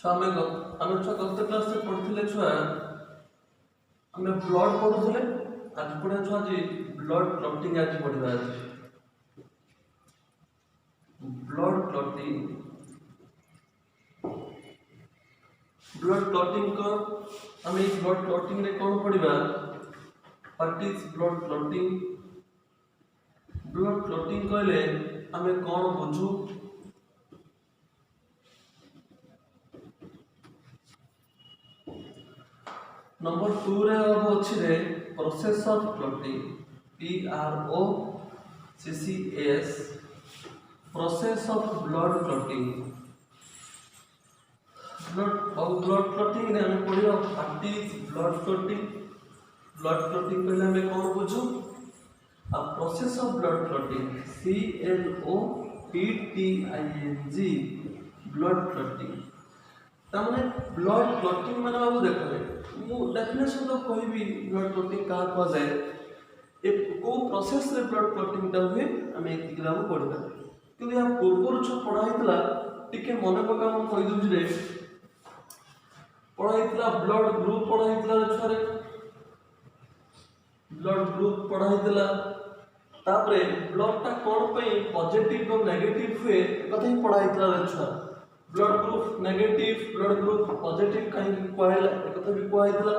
छुआ आम छुआ गत क्लास में पढ़ते छुआ आम ब्लड पढ़ुले आज पढ़ा छुआ जी ब्लड क्लटिंग आज पढ़ा आज ब्लड क्लटिंग को आम ब्लड क्लटिंग रे कौन पढ़ा व्हाट इज ब्लड क्लटिंग कहले आम कौन बुझू नंबर 2 रे अब अछि रे process of clotting PROCES process of blood clotting blood clotting रे हम पढ़ियो व्हाट इज ब्लड क्लटिंग कहले हम कौन बुझू आ process of blood clotting CLOTTING blood clotting तामने ब्लड क्लटिंग माने बाबू देखले मु डेफिनेशन तो कहबी ब्लड क्लटिंग का कह जाए ए को प्रोसेस रे ब्लड क्लटिंग ता हुए हम एक ग्राम पढ़बा कि हम पूर्व छ पढ़ा हितला टिके मने पका हम कहि दउ रे पढ़ा हितला ब्लड ग्रुप पढ़ा हितला छरे ब्लड ग्रुप पढ़ा हितला तापरे ब्लड ता कोन पई पॉजिटिव और नेगेटिव हुए कथा ही पढ़ा हितला छुआ blood group negative blood group positive कहीं कहला एक कथा भी कहला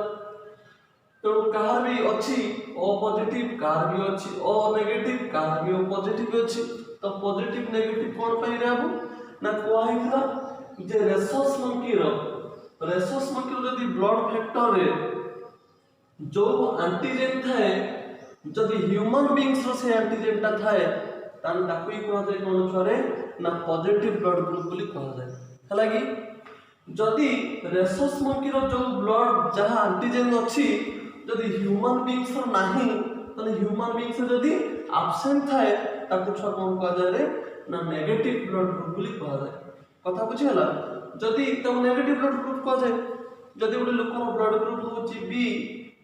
तो कहार भी अछि ओ पॉजिटिव कहार भी अछि ओ नेगेटिव कहार भी ओ पॉजिटिव अछि तो पॉजिटिव नेगेटिव कोन पई रहबो ना कहला जे रेसस मंकी जदी ब्लड फैक्टर रे जो एंटीजन थाए जदी ह्यूमन बीइंग्स रो से एंटीजन ता थाए तान ताकुई कह जाय कोन छरे ना पॉजिटिव ब्लड ग्रुप बोली कह जाय हला कि जदी रेसस मंकी रो जो ब्लड जहां एंटीजन अछि जदी ह्यूमन बीइंग्स रो नाही तने ह्यूमन बीइंग्स जदी एब्सेंट थाए ताकु छ कोन कह जाय रे ना नेगेटिव ब्लड ग्रुप बोली कह जाय कथा बुझी हला जदी त नेगेटिव ब्लड ग्रुप कह जाय जदी उडे लोकर ब्लड ग्रुप होची बी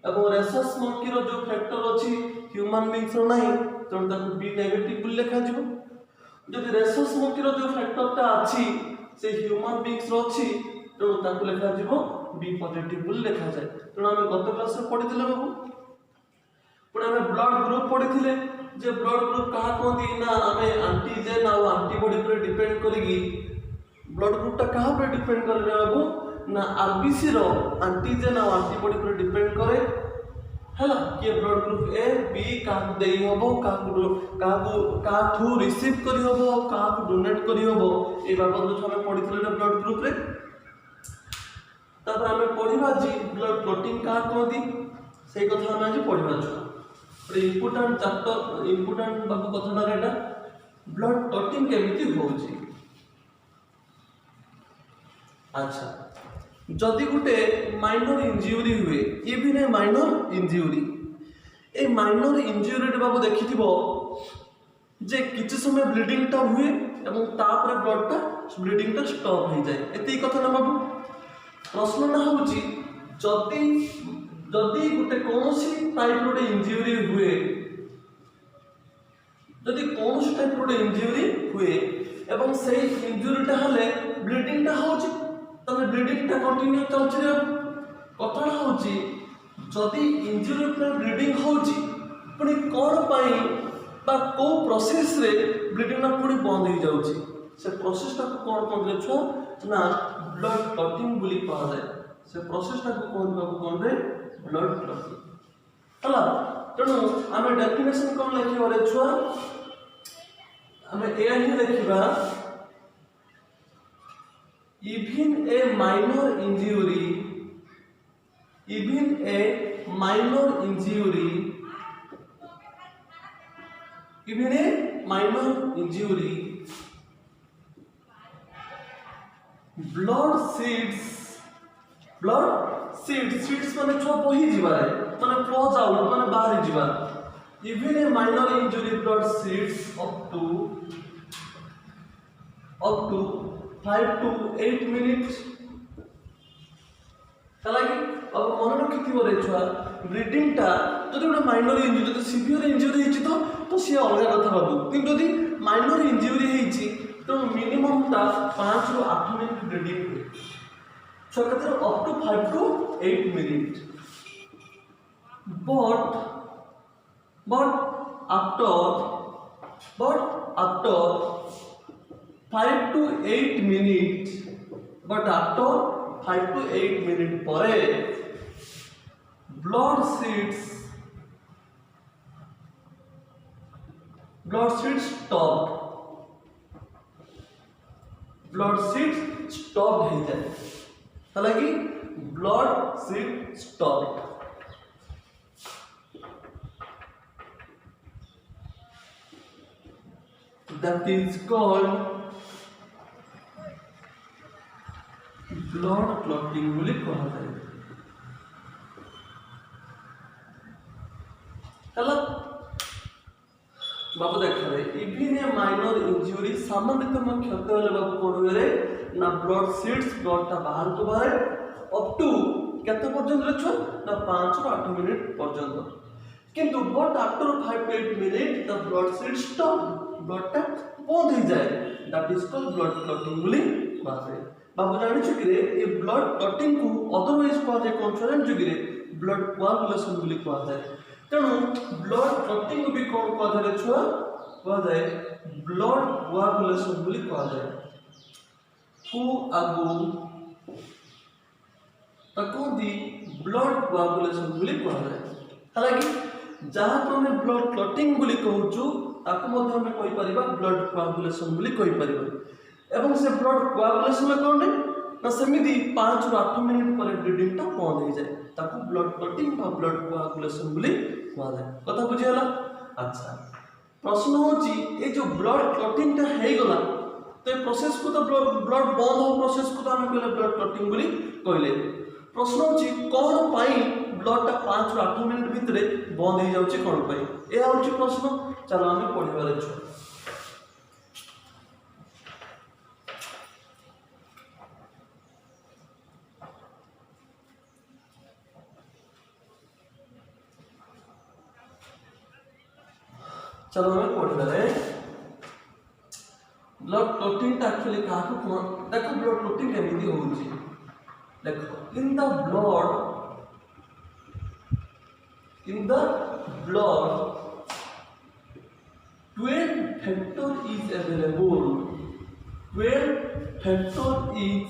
एवं रेसस मंकी रो जो फैक्टर अछि ह्यूमन बीइंग्स रो नाही त ताकु बी नेगेटिव बोली लिखा जिवो जदी रेसस मंकी रो जो फैक्टर ता अछि से ह्यूमन बीइंग्स रो अछि तो ताकु लिखा जिवो बी पॉजिटिव बोली लिखा जाय तो हम गत क्लास में पढ़िथिले बाबू पुणे हम ब्लड ग्रुप पढ़िथिले जे ब्लड ग्रुप कहा कोंदी ना हमें एंटीजन और एंटीबॉडी पर डिपेंड करेगी ब्लड ग्रुप ता कहा पर डिपेंड करे बाबू ना आरबीसी रो एंटीजन और एंटीबॉडी पर डिपेंड करे हैला कि ब्लड ग्रुप ए बी का देई होबो का थू रिसीव करी होबो का डोनेट करी होबो ए बाबत जो हम पढ़िथिले ब्लड ग्रुप रे तब हमें पढ़िबा जी ब्लड क्लटिंग का कोदी से कथा हम आज पढ़िबा छ इम्पोर्टेंट चैप्टर इम्पोर्टेंट बाबू कथना रेटा ब्लड क्लटिंग केमिति होउची अच्छा जदि गुटे माइनर इंजुरी हुए even a minor injury A minor injury रे बाबू देखिथिबो जे किछ समय ब्लीडिंग ता हुए एवं तापर ब्लड ता ब्लीडिंग ता स्टॉप हो जाए एती कथा ना बाबू प्रश्न ना होची जदि गुटे कोनोसी टाइप रो इंजुरी हुए जदि कोनोसी टाइप रो इंजुरी हुए एवं सेही इंजुरी ता हले ब्लीडिंग ता होची तने ब्लीडिंग ता कंटिन्यू चलछि रे कथा होची जदि इंजुरी पर ब्लीडिंग होची पुनी कोन पई बा को प्रोसेस रे ब्लीडिंग ना पुनी बंद हो जाउची से प्रोसेस ता कोन रे छ ना ब्लड क्लटिंग बोली कहा जाए से प्रोसेस ता कोन रे ब्लड क्लटिंग हला तनो हमें डेफिनेशन कोन लिखियो रे छुआ हमें ए ही लिखिबा even a minor injury blood seeds माने छो बही जीवा रे माने फ्लोज आउट माने बाहर जीवा even a minor injury blood seeds up to 5 to 8 minutes हालांकि अब मन रखिथिबो रे छुआ ब्लीडिंग ता जदि गोटे माइनर इंजुरी जदि सीवियर इंजुरी हिची तो सी अलग कथा बाबू किंतु जदि माइनर इंजुरी हिची तो मिनिमम ता 5 ରୁ 8 मिनिट ब्लीडिंग हुए छुआ कहते up to 5 to 8 minute but after 5 to 8 minutes but after 5 to 8 minutes ପରେ blood sheets stop हो जाए हालांकि blood sheet stop that is called blood clotting बोली कहा जाए हेलो बाबू देखा रे इवन ए माइनर इंजुरी सामान्यतम क्षत होले बाबू कोन रे ना ब्लड सीड्स ब्लड ता बाहर को बाहर अप टू केते पर्यंत रछ ना 5 ରୁ 8 मिनिट पर्यंत किंतु but after 5 to 8 minute the blood seeds stop blood ता बंद हो जाए that is called blood clotting बोली कहा जाए बाबू जानि छु कि रे ए ब्लड क्लॉटिंग को अदरवाइज कहा जाए कोन जानि छु कि रे ब्लड कोआगुलेशन बोली कहा जाए तेणु ब्लड क्लॉटिंग को भी कौन कहा जाए छुआ कहा जाए ब्लड कोआगुलेशन बोली कहा जाए को आगु ताको दी ब्लड कोआगुलेशन बोली कहा जाए हालांकि जहां को हमें ब्लड क्लॉटिंग बोली कहूछु ताको मध्ये हमें कहि परिबा ब्लड कोआगुलेशन बोली कहि परिबा एवं से ब्लड कोआगुलेशन में कोन ना सेमिति 5 ରୁ 8 मिनिट पर ब्लीडिंग ता बंद हो जाए ताको ब्लड क्लॉटिंग बा ब्लड कोआगुलेशन बोली कहा जाए कथा बुझी हला अच्छा प्रश्न होची ए जो ब्लड क्लॉटिंग ता हे गला तो ए प्रोसेस को तो ब्लड बंद हो प्रोसेस को तो हम कहले ब्लड क्लॉटिंग बोली कहले प्रश्न होची कोन पाई ब्लड ता 5 ରୁ 8 मिनिट भितरे बंद हो जाउची कोन पाई ए होची प्रश्न चलो हम पढिबारे छु चलो हमें पढ़िबारे ब्लड क्लॉटिंग ता एक्चुअली काहा को देखो ब्लड क्लॉटिंग केमिति होउची देखो in the blood 12 factor is available 12 factor is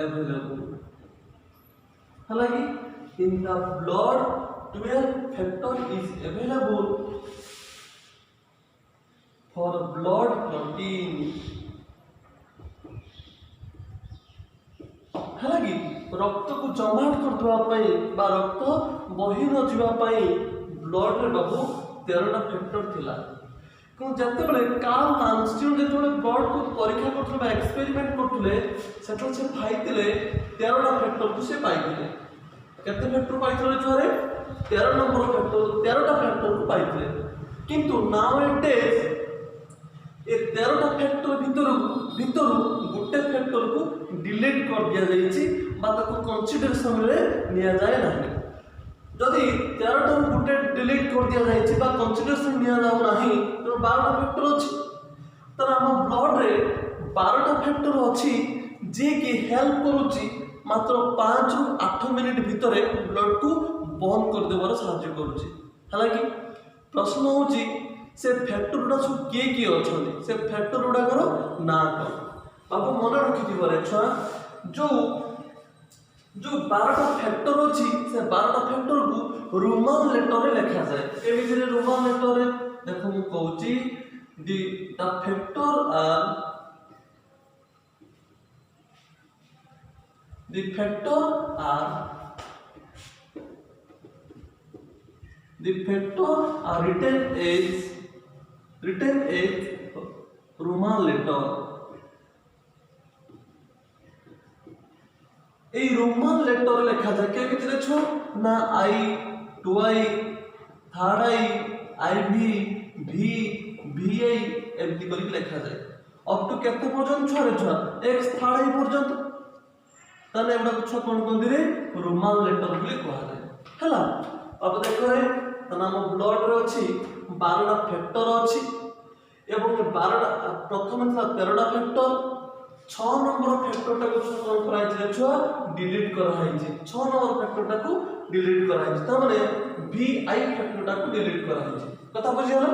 available हालांकि in the blood 12 factor is available for blood clotting हालांकि रक्त को जमाट करदवा पई बा रक्त बही न जीवा पई ब्लड रे बाबू 13टा फैक्टर थिला को जते बळे कार्ल लांस्टीन जते बळे ब्लड को परीक्षा करथले बा एक्सपेरिमेंट करथले सेटल से पाइतिले 13टा फैक्टर को से पाइतिले केते फैक्टर पाइतिले छरे 13 नंबर फैक्टर 13टा फैक्टर को पाइतिले किंतु नाउ इट डेज ए 13टा फैक्टर भितर गोटे फैक्टर को डिलीट कर दिया जाइछि बा ताको कंसीडरेशन रे निया जाय नाही जदि 13टा गोटे डिलीट कर दिया जाइछि बा कंसीडरेशन निया जाउ नाही तो 12टा फैक्टर अछि तर हम ब्लड रे 12टा फैक्टर अछि जे कि हेल्प करूछि मात्र 5 ରୁ 8 मिनिट भितरे ब्लड को बंद कर देबार सहायता करूछि हालांकि प्रश्न होछि से फैक्टर गुडा सब किए अच्छा से फैक्टर गुड़ाकर ना कौन बाबू मन रखी थे छुआ जो जो 12टा फैक्टर अच्छी से 12टा फैक्टर को रोमान लेटर में लिखा जाए केमिति रोमान लेटर देखो मु कहूची the factor are the factor are written as Roman letter এই रोमान लेटर लिखा जाए क्या कितने छो ना आई 2i 3i iv v vi एमती करके लिखा जाए अब तो केते पर्यंत छरे छुआ x 3i पर्यंत ताले एबडा छुआ कोन कोन दिरे रोमान लेटर बोली कहा जाए हला अब देखो रे तना हम ब्लड रे अछि 12टा फैक्टर अछि एवं 12टा प्रथम था 13टा फैक्टर 6 नंबर फैक्टर टाको कौन कराई छै छुआ डिलीट कराई छै 6 नंबर फैक्टर टाको डिलीट कराई छै त माने vi फैक्टर टाको डिलीट कराई छै कथा बुझियला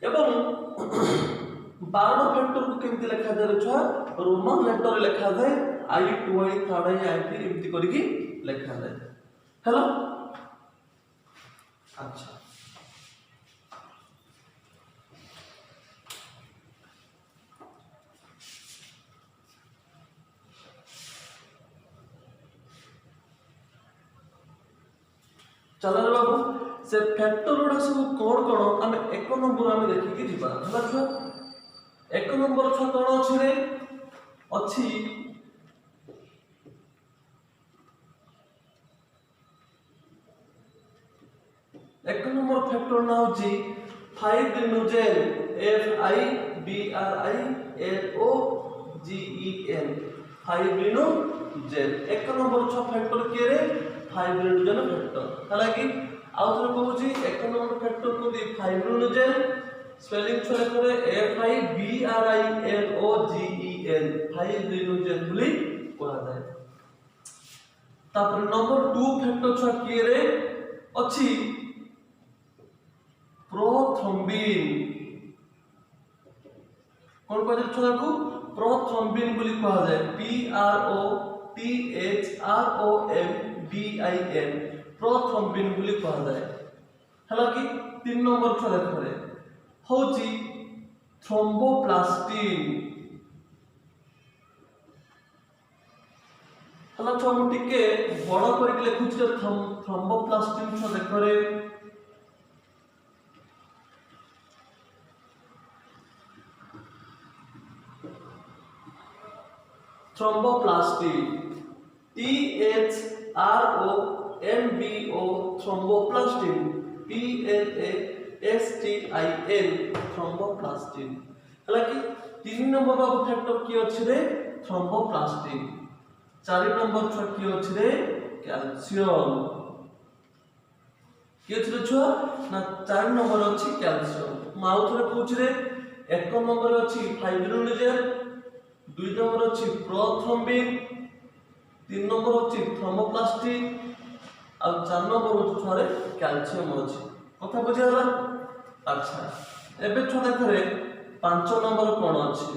एवं 12 फैक्टर को केमति लिखा जाय छुआ रोमन लेटर लिखा जाय i 2 i 3 i i एमति करिकि लिखा जाय हेलो अच्छा चलो रे बाबू से फैक्टर गुड़ा सब कौन कौन आम एक नंबर आम देखिकी जीवा है छुआ एक नंबर छुआ कौन अच्छी रे अच्छी एक नंबर फैक्टर ना होची 5 रिनोजेन FIBRINOGEN 5 रिनोजेन एक नंबर छुआ फैक्टर के रे 5 रिनोजेन फैक्टर हालांकि आउ थोड़ा कहूची एक नंबर फैक्टर को दी 5 रिनोजेन स्पेलिंग छुआ करे FIBRINOGEN 5 रिनोजेन बोली कहा जाए तापर नंबर 2 फैक्टर छुआ के रे अछि प्रोथ्रोम्बिन कौन कहते छुआ को प्रोथ्रोम्बिन बोली कहा जाए PROTHROMBIN प्रोथ्रोम्बिन बोली कहा जाए हालांकि 3 नंबर छुआ देखरे होची थ्रोम्बोप्लास्टिन हला छुआ मु टिके बड़ करके लिखुची थ्रोम्बोप्लास्टिन छुआ देखरे thromboplastin THROMBO thromboplastin PLASTIN thromboplastin हालांकि 3 नंबर बाबू फैक्टर की अछि रे थ्रोम्बोप्लास्टिन 4 नंबर छुआ की अछि रे कैल्शियम की अछि रे छुआ ना 4 नंबर अछि कैल्शियम माउ थरे पूछ रे 1 नंबर अछि 5 रिनोजेन 2 नंबर अछि प्रोथ्रोम्बिन 3 नंबर अछि थ्रोम्बोप्लास्टिन और 4 नंबर छुआ रे कैल्शियम अछि कथा बुझियाला अच्छा एबे छुआ देखरे 5 नंबर कोन अछि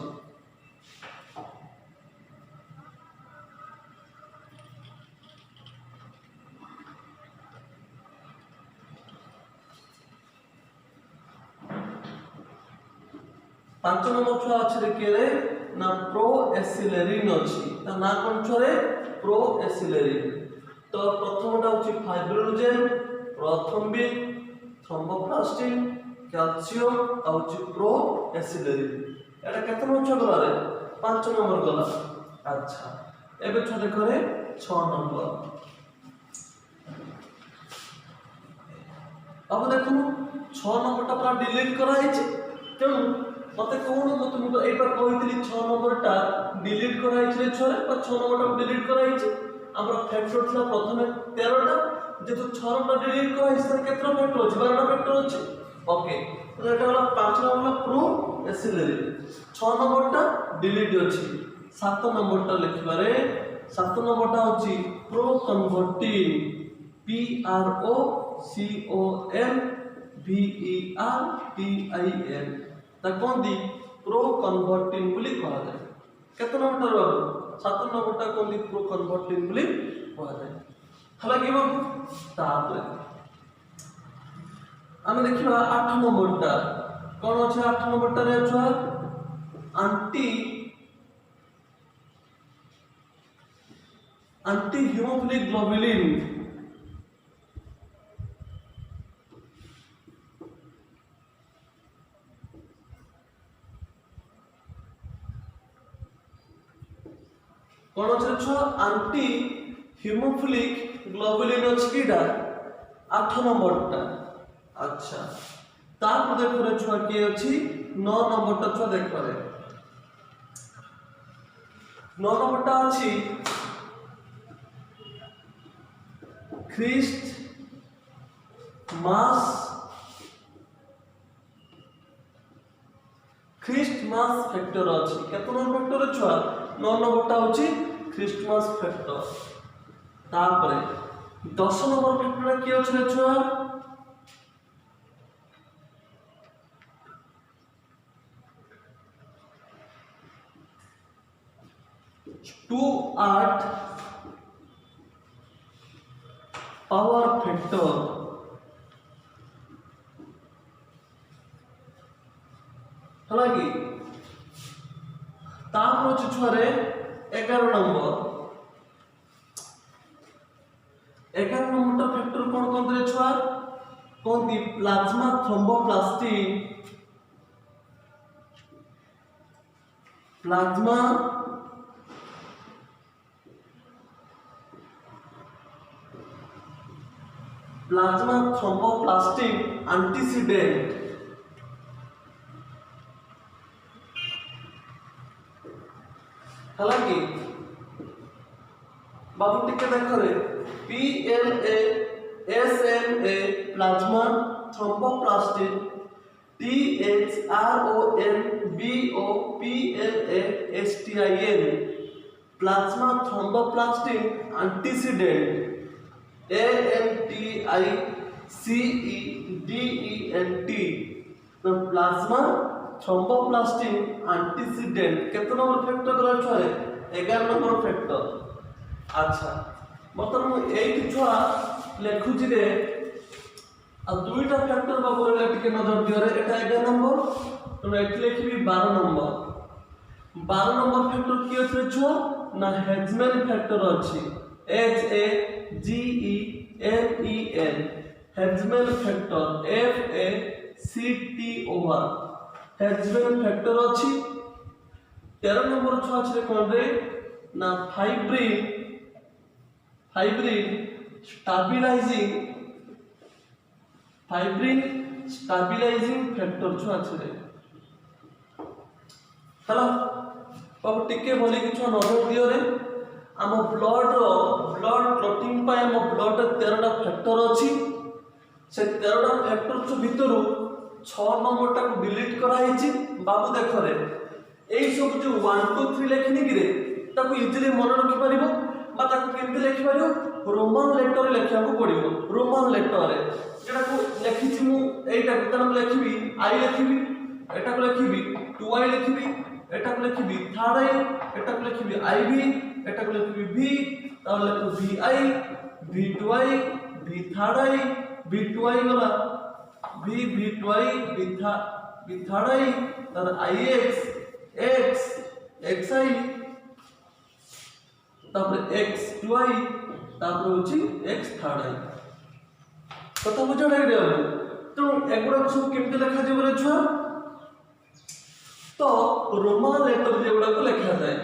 5 नंबर छुआ अछि रे के रे ना प्रोएसिलेरिन अछि ता ना कोन छुआ रे प्रोएसिलेरिन तो प्रथमटा होची फाइब्रिनोजेन प्रोथ्रोम्बिन थ्रोम्बोप्लास्टिन कैल्शियम और प्रोएसिलेरिन एटा केते नंबर छुआ गला रे 5 नंबर गला अच्छा एबे छुआ देखो रे 6 नंबर अब देखो 6 नंबरटा पूरा डिलीट करा हिची तेणु मते कोन मते मु एटा कहितली 6 नंबरटा डिलीट करा हिची रे छोरे 6 नंबरटा डिलीट करा हिची हमरा फैक्टर थला प्रथमे 13टा जेतु 6टा डिलीट करा हिची तर केतना फैक्टर अछि 12टा फैक्टर अछि ओके तो एटा वाला 5 नंबर प्रो एसिलरी 6 नंबरटा डिलीट अछि 7 नंबरटा लिखबारे 7 नंबरटा अछि प्रो कन्वर्टिन PROCONVERTIN ता कोन दी प्रो कन्वर्टिन बोली कहा जाय केतना नंबर बाबू 7 नंबरटा कोन दी प्रो कन्वर्टिन बोली कहा जाय हालांकि बाबू तापर हम देखिबा 8 नंबरटा कोन अछि 8 नंबरटा रे छुआ एंटी हीमोफिलिक ग्लोबुलिन कोन अछि छुआ एंटी हीमोफिलिक ग्लोबुलिन अछि कीडा 8 नंबरटा अच्छा तापर देखो रे छुआ के अछि 9 नंबरटा छुआ देखो रे 9 नंबरटा अछि क्रिस्ट ख्रीष्टमास फैक्टर अछि केतो नंबर फैक्टर छुआ 9 नंबरटा होची ख्रीष्टमास फैक्टर तापरे 10 नंबर फैक्टर की अछि छुआ 2 8 पावर फैक्टर हालांकि तापर अछि छुआरे 11 नंबर 11 नंबर फैक्टर कोन कोन रे छुआ कोन the plasma thromboplastin plasma thromboplastin antecedent हालांकि बाबू टिके देखो रे PLA SMA plasma thromboplastin THROMBOPLASTIN plasma thromboplastin antecedent ANTICEDENT तो प्लाज्मा थ्रोम्बोप्लास्टिन एंटीसीडेंट केते नंबर फैक्टर करा छुआ 11 नंबर फैक्टर अच्छा मतलब एई छुआ लेखुची रे आ दुईटा फैक्टर बाबू रे टिके नजर दियो रे एटा 11 नंबर तो एठी लिखबी 12 नंबर 12 नंबर फैक्टर की अछि छुआ ना हेजमैन फैक्टर अछि HAGEMEN Hageman factor FACTOR हेजमैन factor अछि 13 नंबर छुआ अछि कोन रे ना फाइब्रिन स्टेबलाइजिंग फैक्टर छुआ अछि रे हेलो अब टिके बोली कि छुआ नजर दियो रे आम ब्लड क्लॉटिंग पाए आम ब्लड 13 टा फैक्टर अछि से 13 टा फैक्टर भितर 6 नंबर टा को डिलीट करा हिची बाबू देखो रे एई सब जो 1 2 3 लेखिनी कि रे ताको इजीली मन रखि परिबो बा ताको केमते लेखि परिबो रोमन लेटर रे लेखिया को पड़िबो रोमन लेटर रे जेटा को लेखिची मु एटा को लेखिबी आई लेखिबी एटा को लेखिबी 2i लेखिबी एटा को लेखिबी 3i एटा को लेखिबी iv एटा को लेखिबी v तार लेखो vi v2i v3i v2i गला v2i v3i तार ix x xi तापर x2i तापर होची x3i कथा बुझा रे तो एगुडा सब केमते लिखा जे रे छुआ तो रोमान लेटर जेगुडा को लिखा जाए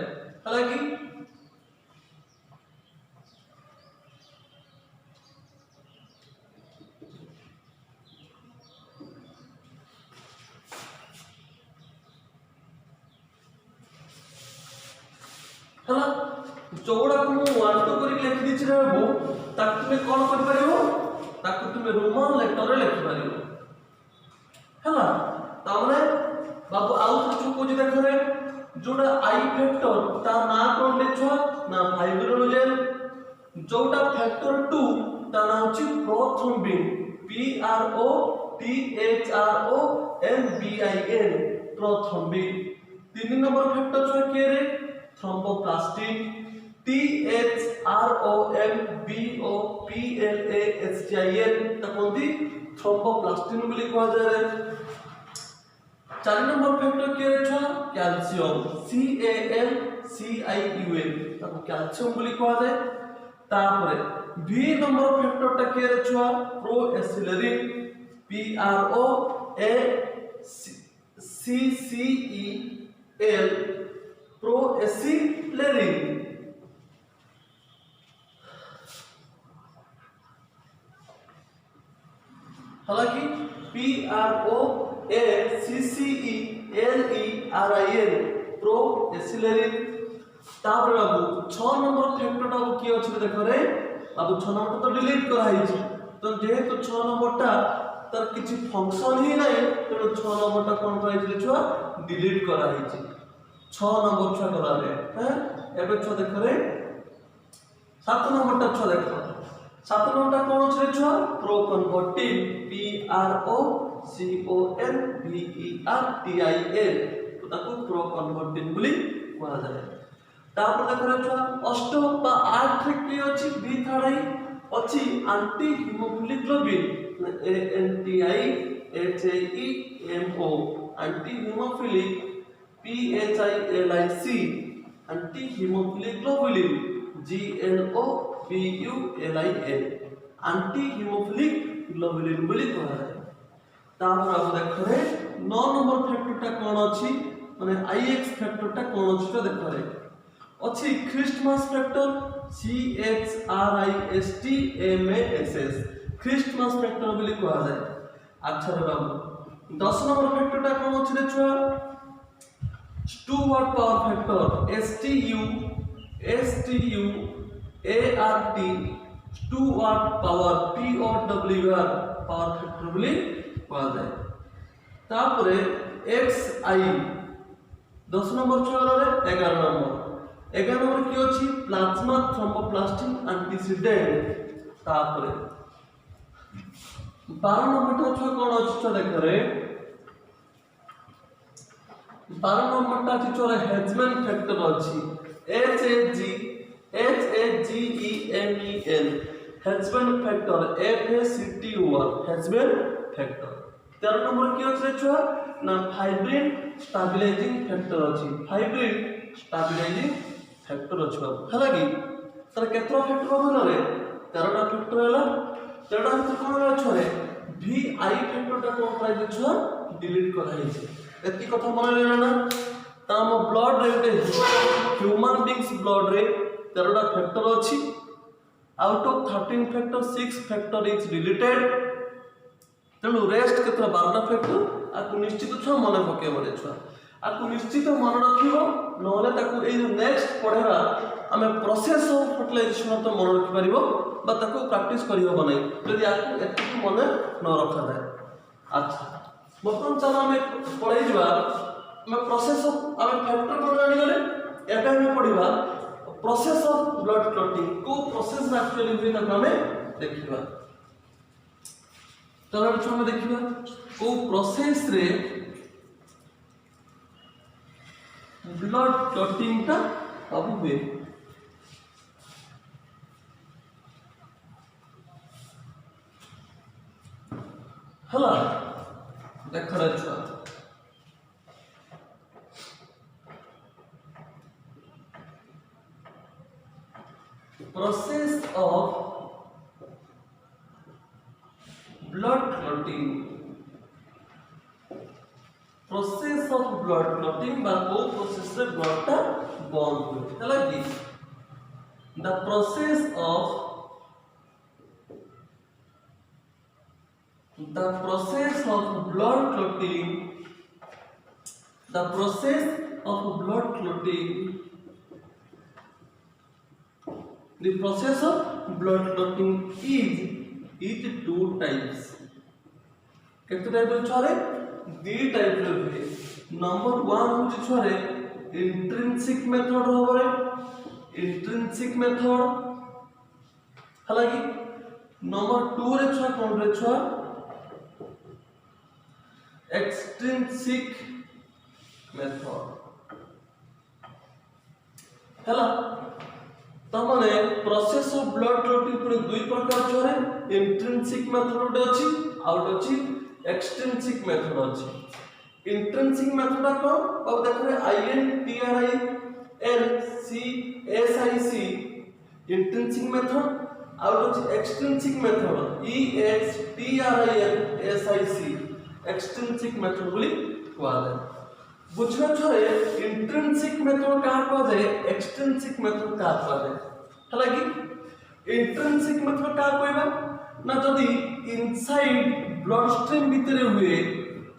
हालांकि हला जोगुडा को 1 2 करी लिखि दिछि रे बाबू ताक तुमे कोन कर परिबो ताक तुमे रोमान लेटर रे लिखि परिबो हला तामने बाबू आउ कुछ को जे देख रे जोडा आई फैक्टर ता ना कोन लेछो ना फाइब्रिनोजेन जोडा फैक्टर 2 ता ना होची prothrombin PROTHROMBIN prothrombin 3 number factor छ के रे थ्रोम्बोप्लास्टिन THROMBOPLASTIN तकोंदी थ्रोम्बोप्लास्टिन बोली कहा जाय रे 4 नंबर फैक्टर के छ कैल्शियम CALCIUM तको कैल्शियम बोली कहा जाय तापरे बी नंबर फैक्टर टा के रे छ प्रोएसिलेरिन PROACCEL प्रोएसिलेरिन हालांकि PROACCELERIN प्रोएसिलेरिन तापर बाबू 6 नंबर फैक्टर टा की अछि देखो रे बाबू 6 नंबर तो डिलीट करा हिची तो जेहेतु 6 नंबर टा तार किसी फंक्शन ही नहीं तेणु 6 नंबरटा कौन कराई छुआ डिलीट कराई 6 नंबर छुआ गलारे हैं एबे छुआ देख रे 7 नंबरटा छुआ देख 7 नंबरटा कौन अछि छुआ प्रो कन्वर्टिंग PROCONVERTIL तो ताको प्रो कन्वर्टिंग बोली कहा जाए तापर देख रे छुआ अष्ट बा 8 रे की अछि बी थाड़ाई अछि anti haemophilic globin ANTIHAEMO anti haemophilic PHILIC anti haemophilic globulin GLOBULIN anti haemophilic globulin बोली कहा जाए तापर अब देख रे 9 नंबर फैक्टरटा कोन अछि माने IX फैक्टरटा कोन अछि तो देख रे अछि Christmas factor CHRISTMASS Christmas factor बोली कहा जाए अच्छा रे बाबू 10 नंबर फैक्टरटा कोन अछि रे छुआ Stuart power factor STUART Stuart power POWER power factor बोली कहा जाए तापरे XI 10 नंबर छुआ रे 11 नंबर की अछि प्लाज्मा थ्रोम्बोप्लास्टिन एंटीसीडेंट तापरे 12 नंबर छुआ कोन अछि तो देख रे 12 नंबर ता छुआ हेजमैन फैक्टर अछि HAGEMEN Hageman factor FACTUR Hageman factor 13 number की अछि छुआ ना फाइब्रिन स्टेबलाइजिंग फैक्टर अछि फाइब्रिन स्टेबलाइजिंग फैक्टर अछि बाबू हला की तर केतरा फैक्टर बाबू रे 13टा फैक्टर हला 13टा तो कोन अछि रे VI फैक्टरटा कोन प्राइस छुआ डिलीट कराई छै एति कथा मन लेना ना ताम ब्लड रे ह्यूमन बीइंग्स ब्लड रे 13टा फैक्टर अछि out of 13 factor 6 factor is deleted तेणु रेस्ट केतरा 12टा फैक्टर आकु निश्चित छुआ मन पके बडे छुआ आकु निश्चित मन रखिबो नहले ताकु ए जो नेक्स्ट पढेरा हमें प्रोसेस ऑफ फर्टिलाइजेशन तो मन रखि परिबो बा ताकु प्रैक्टिस करियो बनै यदि आकु एति मन न रखा जाय अच्छा बर्तमान चलो हमें पढै जबा हमें प्रोसेस ऑफ हमें फैक्टर कोन जानि गले एटा हमें पढिबा प्रोसेस ऑफ ब्लड क्लॉटिंग को प्रोसेस एक्चुअली हुई ताकु हमें देखिबा चलो हम देखिबा को प्रोसेस रे ब्लड क्लॉटिंग ता अब हुए हला देख रहा छुआ process of blood clotting process of blood clotting बा को प्रोसेस रे ब्लड ता बॉन्ड हुए हला की the process of blood clotting the process of blood clotting is two types केते टाइप रे छरे दी टाइप रे नंबर 1 होची छरे इंट्रिंसिक मेथड होबरे इंट्रिंसिक मेथड हालांकि नंबर 2 रे छा कोन रे छा एक्सट्रिंसिक मेथड हला तमने प्रोसेस ऑफ ब्लड क्लॉटिंग पुरे दुई प्रकार छरे इंट्रिंसिक मेथड अछि आउट अछि एक्सट्रिंसिक मेथड अछि इंट्रिंसिक मेथड को अब देख रहे INTRINCSIC इंट्रिंसिक मेथड आउट अछि extrinsic method EXTRINSIC extrinsic method बोली कहा जाय बुझना छरे इंट्रिंसिक मेथड का कहा जाय एक्सट्रिंसिक मेथड का कहा जाय हला कि इंट्रिंसिक मेथड का कहबा ना जदी इनसाइड ब्लड स्ट्रीम भीतर हुए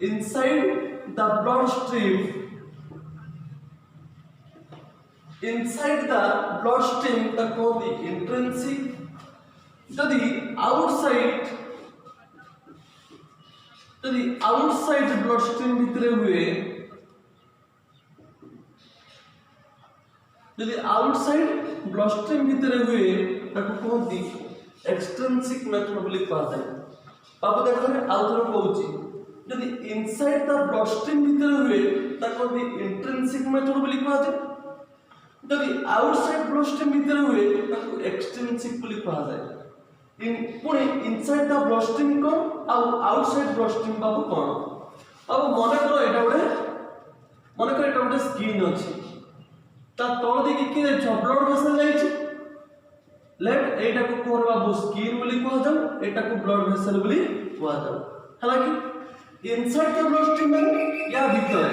inside the blood stream the कहती इंट्रिंसिक जदी आउटसाइड যদি আউটসাইড ব্লড স্ট্রিম ভিতরে হুয়ে যদি আউটসাইড ব্লড স্ট্রিম ভিতরে হুয়ে তাকে কহନ୍ତି এক্সট্রিনসিক মেথড বলি কুହାଯାଏ। বাবু দেখো আউথরে কହୁଛି যদি ইনসাইড দা ব্লড স্ট্রিম ভিতরে হুয়ে তাকে কহନ୍ତି ইন্ট্রিনসিক মেথড বলি কুହାଯାଏ। যদি আউটসাইড ব্লড স্ট্রিম ভিতরে হুয়ে তাকে এক্সট্রিনসিক বলি কুହାଯାଏ। পুଣି ইনসাইড দা ব্লড স্ট্রিম কোন ଆଉ আউটসাইড ব্লড স্ট্রিম বাবু কোন বাবু মনে করো এটা ଗୋଟେ স্কিন ଅଛି তা তল দিকে কি যাচ্ছে ব্লড ভেসেল যাচ্ছে লেট এইটাକୁ কোন বাবু স্কিন বলি কুହାଯାଉ এটাକୁ ব্লড ভেসেল বলি কুହାଯାଉ ହେଲା କି ইনসাইড দা ব্লড স্ট্রিম মানে ইয়া ভিতরে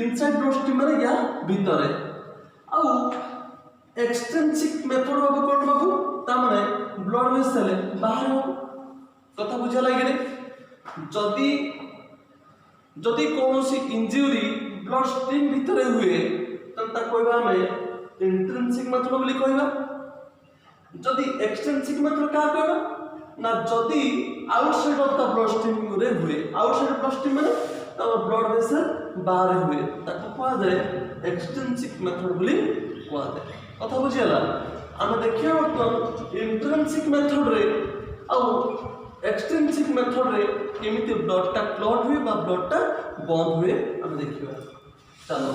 ইনসাইড ব্লড স্ট্রিম মানে ইয়া ভিতরে ଆଉ এক্সট্রিনসিক মেথড বাবু কোন বাবু তা মানে ব্লড ভেসেল বাহার কথা বুঝা লাগেনি যদি যদি কোনोसी इंजुरी ब्लड स्ट्रीम ভিতরে হুয়ে তা কইবা আমি ইন্ট্রিনসিক মেথড বলি কইবা যদি এক্সট্রিনসিক মেথড কা কইবা না যদি outside of the blood stream রে হুয়ে আউটসাইড ব্লড স্ট্রিম মানে তা ব্লড ভেসেল বাহারে হুয়ে তাকে কোয়া যায় এক্সট্রিনসিক মেথড বলি কোয়া যায় কথা বুঝিলা আমি দেখিয়া বর্তমান ইন্ট্রিনসিক মেথড রে ଆଉ एक्सट्रिनसिक मेथड रे केमिति ब्लड टा क्लॉट हुए बा ब्लड टा बंद हुए हम देखिबा चलो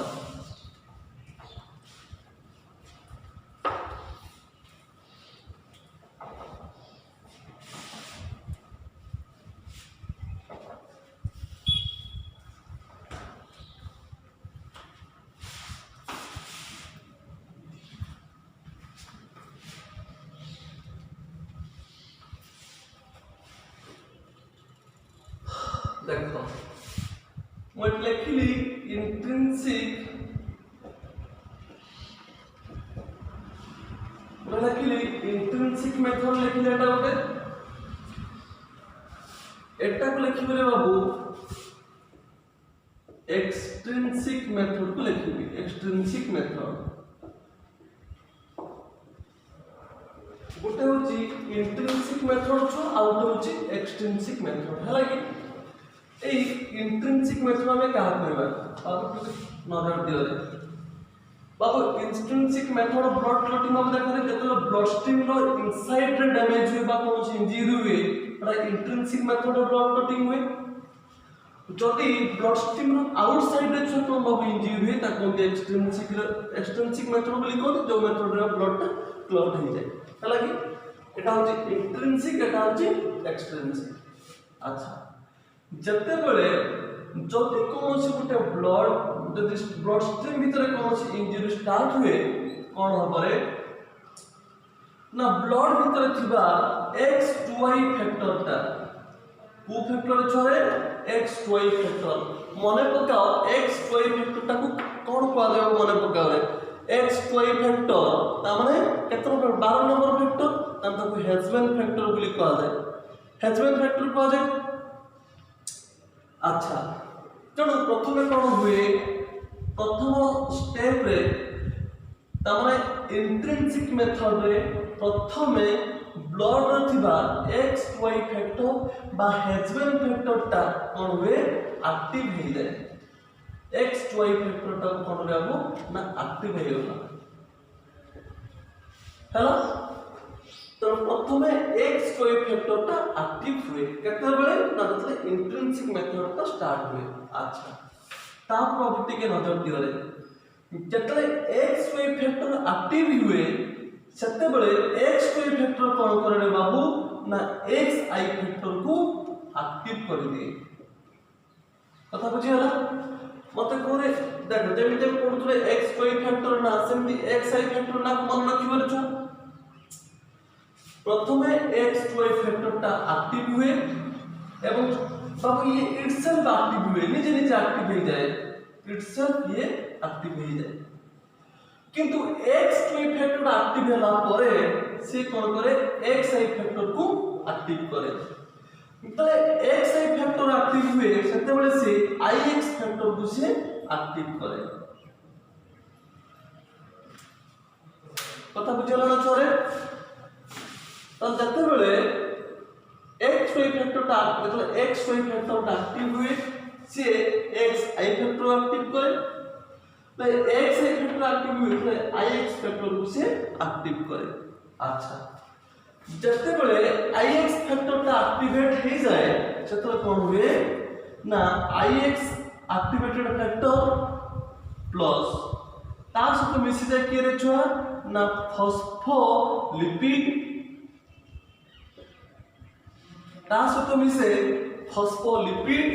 देखो मैं लिखली इंट्रिंसिक मेथड लिखले एटा गोटे एटा को लिखिबे बाबू एक्सट्रिंसिक मेथड को लिखिबे एक्सट्रिंसिक मेथड गोटे होची इंट्रिंसिक मेथड छो आ गोटे होची एक्सट्रिंसिक मेथड हला कि এই ইন্ট্রিনসিক মেথড আমি কাহা কইবা বাবু নজর দিও রে বাবু ইন্ট্রিনসিক মেথড ব্লড ক্লটিং বাবু দেখো যেতলে ব্লড স্ট্রিম रो ইনসাইড রে ড্যামেজ हुए बा कोनोसी इंजरी हुए एटा इंट्रिनसिक मेथड ब्लड क्लटिंग हुए जदि ब्लड स्ट्रीम रो आउटसाइड रे छोटो बाबू इंजरी हुए ता कोन एक्सट्रिनसिक मेथड बोली कोन जो मेथड रे ब्लड टा क्लॉट हो जाए हला कि एटा होची इंट्रिनसिक एटा होची एक्सट्रिनसिक अच्छा जते बेले जदि कोनोसी गुटे ब्लड जदि ब्लड स्ट्रीम भीतर कोनोसी इंजरी स्टार्ट हुए कोन हबरे ना ब्लड भीतर थिबा X2Y फैक्टर ता को फैक्टर छरे X2Y फैक्टर मने पकाओ X2Y फैक्टर ता को कोन कोआ देबो मने पकाओ X2Y फैक्टर ता माने केतना 12 नंबर फैक्टर ता को हेजबैन फैक्टर बोली कोआ जाय हेजबैन फैक्टर कोआ जाय अच्छा तेणु प्रथम कौन हुए प्रथम स्टेप रे तमाने इंट्रिनसिक मेथड रे प्रथम ब्लड रे थिबा X2Y फैक्टर बा हेजबैन फैक्टर ता कौन हुए एक्टिव हो जाए X2Y फैक्टर ता कौन रे आबो ना एक्टिव हो गला हेलो तो प्रथम X2Y फैक्टर ता एक्टिव हुए केते बेले ना मतलब इंट्रिनसिक मेथड ता स्टार्ट हुए अच्छा ता प्रॉपर्टी के नजर दियो रे जतले X2Y फैक्टर एक्टिव हुए सेते बेले X2Y फैक्टर कोन करे रे बाबू ना XI फैक्टर को एक्टिव कर दिए कथा बुझी होला मते कोरे देखो जेमिते पढुतले X2Y फैक्टर ना सेमती XI फैक्टर ना मन रखिबे छ प्रथमे X2Y फैक्टर ता एक्टिव हुए एवं बाबू ये इटसेल्फ एक्टिव हुए निजे निजे एक्टिव हो जाए इटसेल्फ ये एक्टिव हो जाए किंतु X2Y फैक्टर एक्टिव होला परे से कोन करे XI फैक्टर को एक्टिव करे तले XI फैक्टर एक्टिव हुए सेते बेले से IX फैक्टर को से एक्टिव करे पता बुझला ना छोरे तो जते बेले एक्स वाई फैक्टर मतलब एक्स वाई फैक्टर एक्टिव हुए से एक्स आई फैक्टर एक्टिव करे तो एक्स आई फैक्टर एक्टिव हुए तो आई एक्स फैक्टर को से एक्टिव करे। अच्छा जते बेले आई एक्स फैक्टर टा एक्टिवेट हो जाए सेतो कोन हुए ना आई एक्स एक्टिवेटेड फैक्टर प्लस तार सहित मिसी जाए किए रे छुआ ना फॉस्फोलिपिड ता सहित मिसे फॉस्फोलिपिड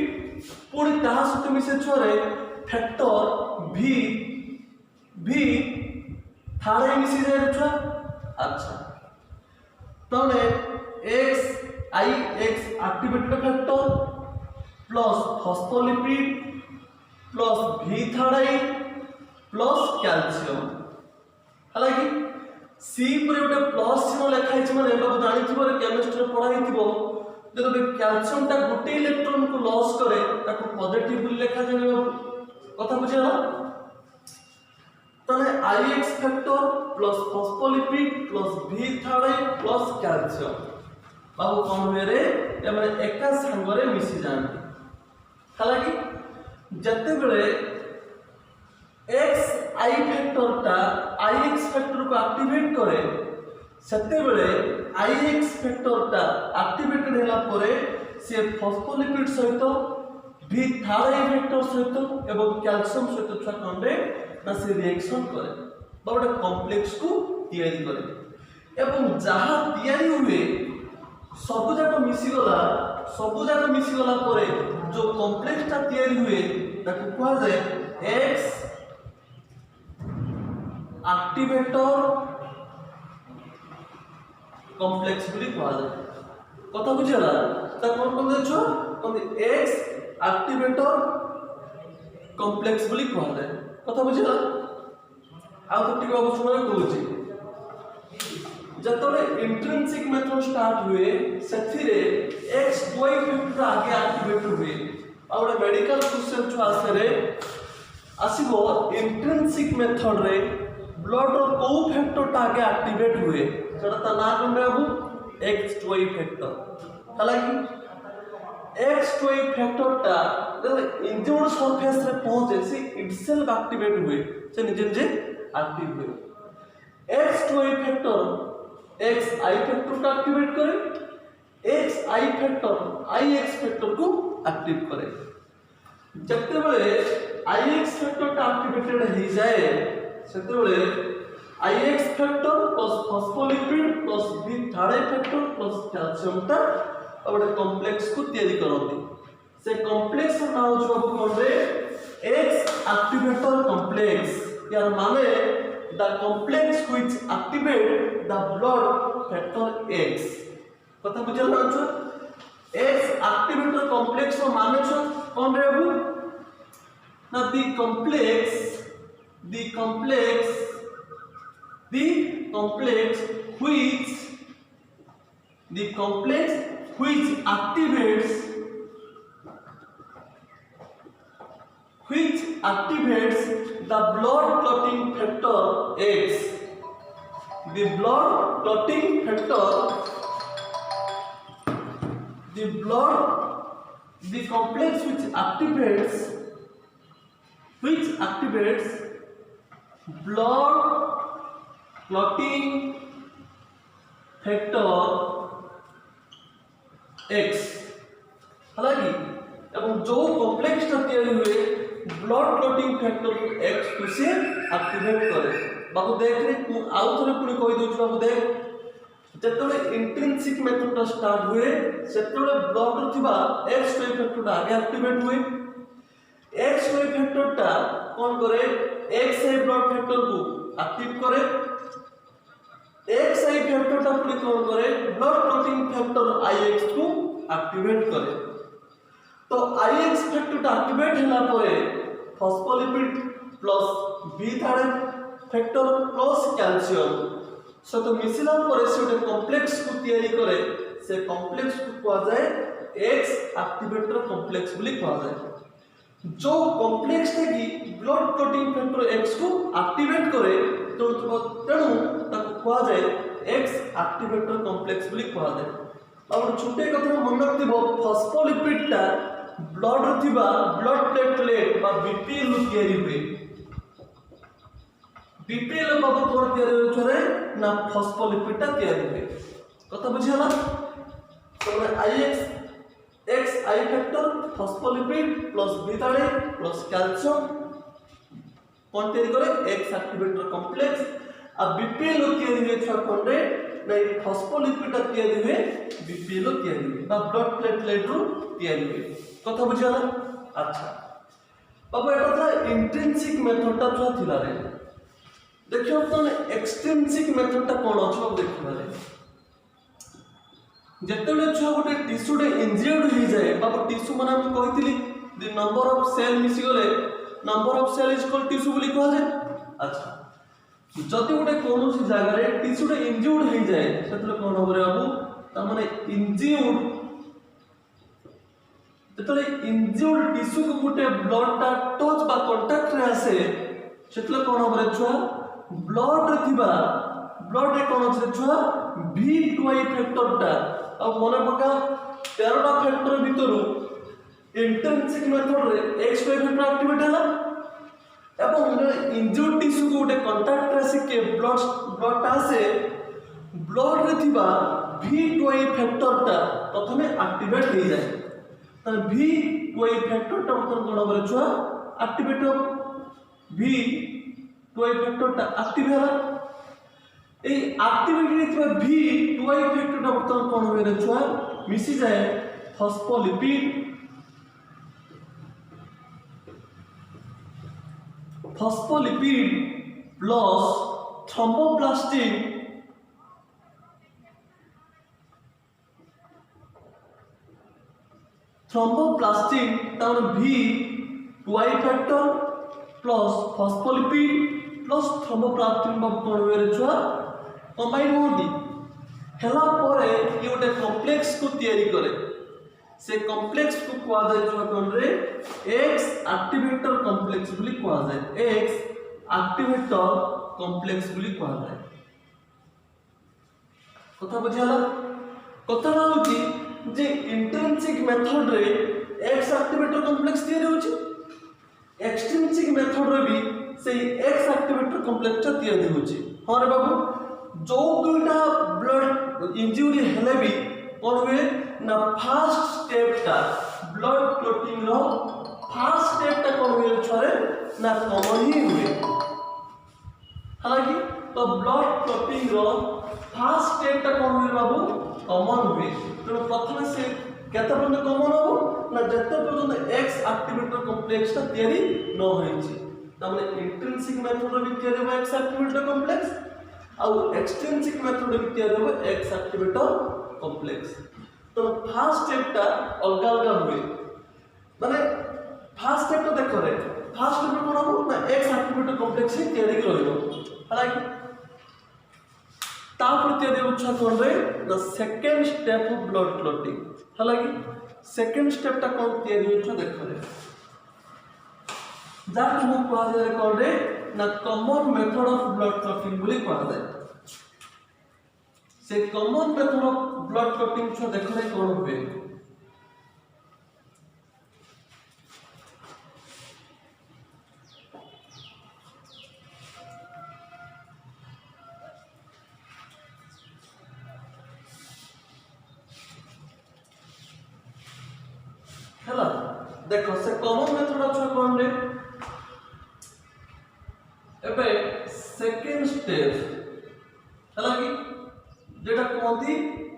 पुणी ता सहित मिसे छुआरे फैक्टर भी थारे मिसी जाए रे छुआ। अच्छा तने X I X activated factor plus phospholipid plus भी थाइराइड प्लस कैल्शियम हालांकि सी पर गोटे प्लस चिन्ह लिखाई माने बाबू जानिथिबो केमिस्ट्री पढ़ाई थिबो जब कैल्शियम टा गोटे इलेक्ट्रॉन को लॉस करे ताको पॉजिटिव लिखा जाए बाबू कथा बुझिला तने I X factor plus phospholipid plus भी थाइराइड प्लस कैल्शियम बाबू कौन हुए रे एमे एका संगरे मिसी जाने हालांकि जते बेले एक्स आई फैक्टर टा आई एक्स फैक्टर को एक्टिवेट करे सेते बेले आई एक्स फैक्टर टा एक्टिवेटेड होला परे से फॉस्फोलिपिड सहित भी थाइराइड फैक्टर सहित एवं कैल्शियम सहित छुआ कंडे ना से रिएक्शन करे बाबा कॉम्प्लेक्स को तैयारी करे एवं जहाँ तैयारी हुए सब जाक मिसी गला परे जो कॉम्प्लेक्स टा तैयारी हुए ताको कहा जाए एक्स एक्टिवेटर कॉम्प्लेक्स बोली कहा जाए कथा बुझिला ता कोन कोन देछो कोन एक्स एक्टिवेटर कॉम्प्लेक्स बोली कहा जाए कथा बुझिला आ तो टिक बाबू सुना कहूची जतले इंट्रिंसिक मेथड स्टार्ट हुए सेथिरे एक्स वाई फैक्टर आगे एक्टिवेट हुए और मेडिकल क्वेश्चन जो आसे रे आसीबो इंट्रिंसिक मेथड रे ब्लड रो को फैक्टर टा आगे एक्टिवेट हुए सेटा ता ना कोन बाबू एक्स वाई फैक्टर हालांकि एक्स वाई फैक्टर टा इंजुर्ड सरफेस रे पहुंचे से इटसेल्फ एक्टिवेट हुए से निजे निजे एक्टिव हुए X Y factor X I factor को एक्टिवेट करे X I factor I X factor को एक्टिव करे जते बेले आई एक्स फैक्टर टा एक्टिवेटेड हो जाए सेते बेले I X factor plus phospholipid plus भी थाइराइड फैक्टर प्लस कैल्शियम टा और कॉम्प्लेक्स को तैयारी करते से कॉम्प्लेक्स ना हो जो कोन रे एक्स एक्टिवेटर कॉम्प्लेक्स यार माने the complex which activate the blood factor x कथा बुझल ना छ एक्स एक्टिवेटर कॉम्प्लेक्स रो माने छ कोन रे बाबू ना the complex which activates the blood clotting factor X. The complex which activates blood clotting factor X हालांकि एवं जो कॉम्प्लेक्स टा तैयारी हुए ब्लड क्लॉटिंग फैक्टर X को से एक्टिवेट करे बाबू देख रे आउ थोड़े पुनी कहि दोछ बाबू देख जतले इंट्रिंसिक मेथड टा स्टार्ट हुए सेतले ब्लड रो थिबा X वाई फैक्टर टा आगे एक्टिवेट हुए X वाई फैक्टर टा कोन करे X आई ब्लड फैक्टर को एक्टिव करे एक्स आई फैक्टर टा पुनी कोन करे ब्लड क्लॉटिंग फैक्टर आईएक्स को एक्टिवेट करे तो आईएक्स फैक्टर टा एक्टिवेट होला परे phospholipid plus B thyroid factor plus calcium सो तो मिसिला परे से कॉम्प्लेक्स को तैयारी करे से कॉम्प्लेक्स को कहा जाए एक्स एक्टिवेटर कॉम्प्लेक्स बोली कहा जाए जो कॉम्प्लेक्स थे कि ब्लड क्लॉटिंग फैक्टर एक्स को एक्टिवेट करे तो तेणु ताको कहा जाए एक्स एक्टिवेटर कॉम्प्लेक्स बोली कहा जाए और छोटे कथा मन रखिबो फॉस्फोलिपिड टा ब्लड रे थिबा ब्लड प्लेटलेट बा बीपीएल तयारी हुए। बीपीएल बाबू कोन तयारी होय छरे ना फॉस्फोलिपिड टा तयारी हुए। कथा बुझियाला तो IX X I factor phospholipid plus बीटाडे प्लस कैल्शियम कौन तैयारी करे एक्स एक्टिवेटर कॉम्प्लेक्स आ बीपीएल तैयारी हुए छा कोन रे नहीं फॉस्फोलिपिड तैयारी हुए बीपीएल तैयारी हुए बा ब्लड प्लेटलेट रो तैयारी हुए। कथा बुझियाला। अच्छा बाबू एटा था इंट्रिंसिक मेथड ता जो थिला रे देखियो अपन एक्सट्रिंसिक मेथड ता कोन अछि देखिबा रे जेतेबे छुआ गोटे टिश्यू डे इंजर्ड हो जाए बाबू टिश्यू माने हम कहितली द नंबर ऑफ सेल मिसी गले number of cell is called tissue बोली कहा जाए। अच्छा जति गोटे कोनोसी जगह रे टिश्यू डे इंजर्ड हो जाए सेतले कोन होबरे बाबू त माने इंजर्ड जेतले इंजर्ड टिश्यू को गोटे ब्लड टा टच बा कांटेक्ट रे आसे सेतले कोन होबरे छुआ ब्लड रे थिबा ब्लड रे कोन अछि छुआ V2I फैक्टर टा अब मने पका 13 टा फैक्टर भितरु इंट्रिंसिक मेथड रे x2 फैक्टर एक्टिवेट होला एवं इंजर्ड टिश्यू को गोटे कांटेक्ट रे के ब्लड टा से ब्लड रे थिबा V2I फैक्टर टा प्रथमे एक्टिवेट हो जाए त V2I फैक्टर टा मतलब कोन होबरे छुआ एक्टिवेट हो V2I फैक्टर टा एक्टिव होला ए एक्टिविटी रे V2I फैक्टर टा बर्तमान कोन होय रे छुआ मिसी जाए फॉस्फोलिपिड प्लस थ्रोम्बोप्लास्टिन तार V2I factor plus phospholipid plus thromboplastin बाबू कोन होय रे छुआ कंबाइन होती हेला परे ये गोटे कॉम्प्लेक्स को तैयारी करे से कॉम्प्लेक्स को कहा जाए जो कोन रे एक्स एक्टिवेटर कॉम्प्लेक्स बोली कहा जाए एक्स एक्टिवेटर कॉम्प्लेक्स बोली कहा जाए। कथा बुझियाला कथा होची जे इंट्रिंसिक मेथड रे एक्स एक्टिवेटर कॉम्प्लेक्स तैयारी होची एक्सट्रिंसिक मेथड रे भी से एक्स एक्टिवेटर कॉम्प्लेक्स तैयारी होची। हां रे बाबू जो दुईटा ब्लड इंजरी हेले भी कोन हुए ना फर्स्ट स्टेप टा blood clotting row first step टा कोन हुए छरे ना कॉमन ही हुए हालांकि तो blood clotting row first step टा कोन हुए बाबू कॉमन हुए तो प्रथम से केते पर्यंत कॉमन हो ना जते पर्यंत एक्स एक्टिवेटर कॉम्प्लेक्स टा तयारी न होइछि तमने इंट्रिंसिक मेथड रो भी तयारी हो एक्स एक्टिवेटर कॉम्प्लेक्स और एक्सट्रिंसिक मेथड भी तैयार हो एक्स एक्टिवेटर कॉम्प्लेक्स। तो फर्स्ट स्टेप टा अलग अलग हुए माने फर्स्ट स्टेप तो देखो रे फर्स्ट स्टेप कोन हो ना एक्स एक्टिवेटर कॉम्प्लेक्स ही तैयारी करियो हालांकि तापर तैयारी होछा कोन रे the second step of blood clotting हालांकि सेकंड स्टेप टा कोन तैयारी होछा देखो रे जा को कहा जाय कोन रे ना common method of blood clotting बोली कहा जाए से common method of blood clotting छो देखले कोन हुए हैला देखो से कॉमन मेथड छो कोन रे एबे सेकंड स्टेप हालांकि जेटा कोंती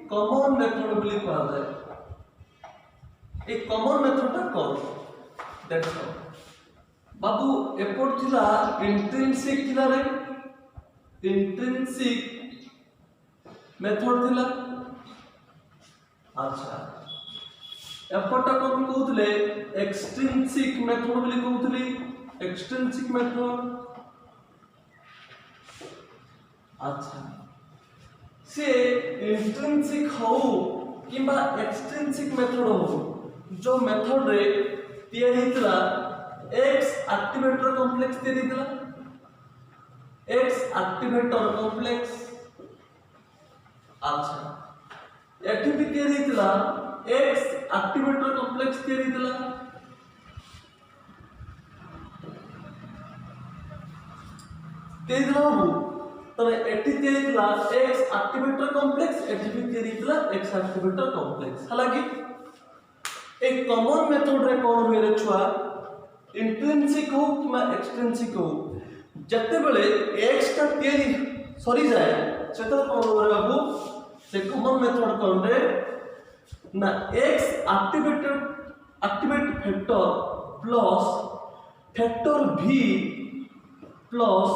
कॉमन मेथड बोली कहा जाए ए कॉमन मेथड ता कोन देखो बाबू एपोर्ट थिला इंट्रिंसिक थिला रे इंट्रिंसिक मेथड थिला अच्छा एपोर्ट ता कोन कहउतले एक्सट्रिंसिक मेथड बोली कहउतली एक्सट्रिंसिक मेथड अच्छा से इंट्रिंसिक हो किंबा एक्सट्रिंसिक मेथड हो जो मेथड रे तैयारी हितला एक्स एक्टिवेटर कॉम्प्लेक्स तैयारी हितला एक्स एक्टिवेटर कॉम्प्लेक्स अच्छा एठी भी तयारी हितला एक्स एक्टिवेटर कॉम्प्लेक्स तयारी हितला बाबू तबे एठी तयारी हितला एक्स एक्टिवेटर कॉम्प्लेक्स एठी भी तयारी हितला एक्स एक्टिवेटर कॉम्प्लेक्स हालांकि एक कॉमन मेथड रे कोन होय रे छुआ इंट्रिंसिक हो कि एक्सट्रिंसिक हो जते बेले एक्स का तयारी सरी जाए सेतो कोन होय बाबू से कॉमन मेथड कोन रे ना x activate factor plus factor v plus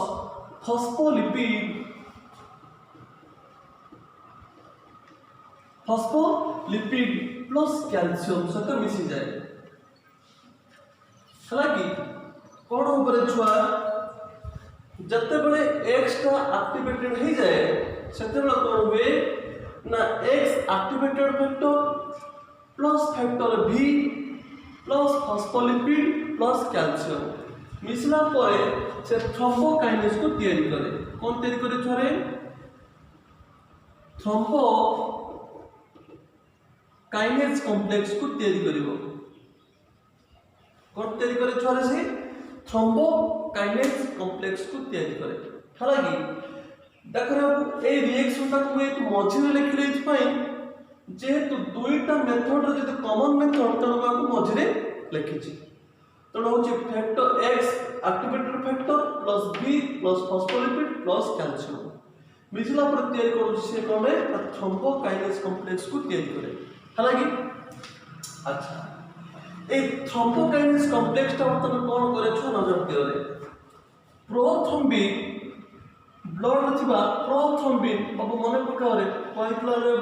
phospholipid plus calcium सहित मिसी जाए हालांकि कौन ऊपर छुआ जते बड़े एक्स का एक्टिवेटेड हो जाए सेते बड़े कौन हुए ना X activated factor plus factor v plus phospholipid plus calcium मिसला परे से थ्रोम्बोकाइनेज को तैयारी करे कौन तैयारी करे छुआ थ्रोम्बो काइनेज कॉम्प्लेक्स को तैयारी करिवो कौन तैयारी करे छुआ से थ्रोम्बोकाइनेज कॉम्प्लेक्स को तैयारी करे हालांकि देखो ए रिएक्शन ता को एक मझिरे लिखले पई जेहेतु दुईटा मेथड रे जदि कॉमन मेथड तनो को मझिरे लिखिछि तनो होछि factor x activator factor plus v plus phospholipid plus calcium मिसला पर तैयारी करू से कोन रे थ्रोम्बोकाइनेज कॉम्प्लेक्स को तैयारी करे हालांकि अच्छा ए थ्रोम्बोकाइनेज कॉम्प्लेक्स ता बर्तन कोन करे छ नजर दियो रे प्रोथ्रोम्बिन ब्लड थिबा प्रोथ्रोम्बिन बाबू मने पकाओ रे कहइतला रे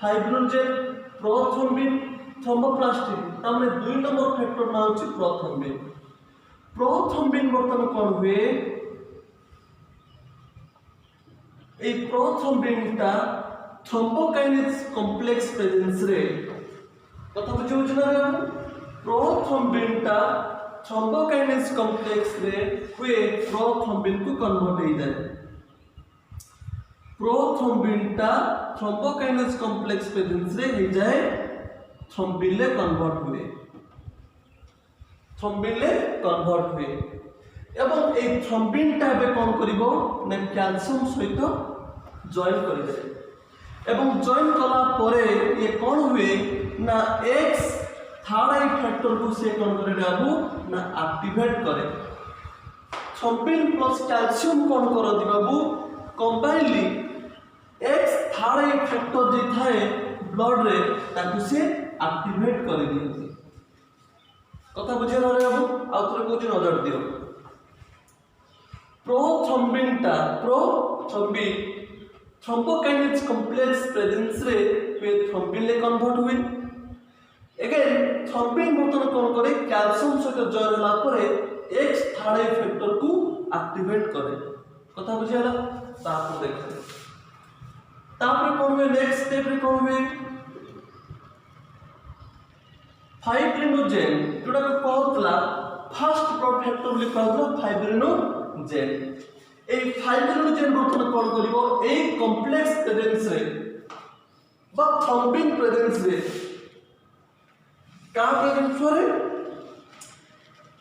फाइब्रिनोजेन प्रोथ्रोम्बिन थ्रोम्बोप्लास्टिन तामने 2 नंबर फैक्टर ना होछि प्रोथ्रोम्बिन बर्तन कोन हुए ए प्रोथ्रोम्बिन ता थ्रोम्बोकाइनेज कॉम्प्लेक्स प्रेजेंस रे कथा बुझो जना रे प्रोथ्रोम्बिन ता थ्रोम्बोकाइनेज कॉम्प्लेक्स रे हुए प्रोथ्रोम्बिन को कन्वर्ट हो जाए प्रोथ्रोम्बिन ता थ्रोम्बोकाइनेज कॉम्प्लेक्स प्रेजेंस रे हो जाए थ्रोम्बिन ले कन्वर्ट हुए एवं ए थ्रोम्बिन ता बे कोन करिवो ने कैल्शियम सहित जॉइन करि जाए एवं जॉइन कला परे ये कोन हुए ना एक्स थर्ड आई फैक्टर को से कोन करे बाबू ना एक्टिवेट करे थ्रोम्बिन प्लस कैल्शियम कोन कर दी बाबू combinedly X third I factor जे थाए ब्लड रे ताकू से एक्टिवेट कर दियंती कथा बुझे न रे बाबू आ तोरे कोथि नजर दियो प्रोथ्रोम्बिन थ्रोम्बोकाइनेज कॉम्प्लेक्स प्रेजेंस रे वे थ्रोम्बिन ले कन्वर्ट हुए अगेन थ्रोम्बिन बर्तन कोन करे कैल्शियम सहित जॉइन होला परे एक्स थर्ड आई फैक्टर को एक्टिवेट करे कथा बुझियाला तापर देखो तापर कोन हुए नेक्स्ट स्टेप रे कोन हुए फाइब्रिनोजेन जोड़ा को कहतला फर्स्ट ब्लड फैक्टर ले कहतला फाइब्रिनोजेन ए फाइब्रिनोजेन बर्तन कोन करिवो ए कॉम्प्लेक्स प्रेजेंस रे बा थ्रोम्बिन प्रेजेंस रे का प्रेजेंस रे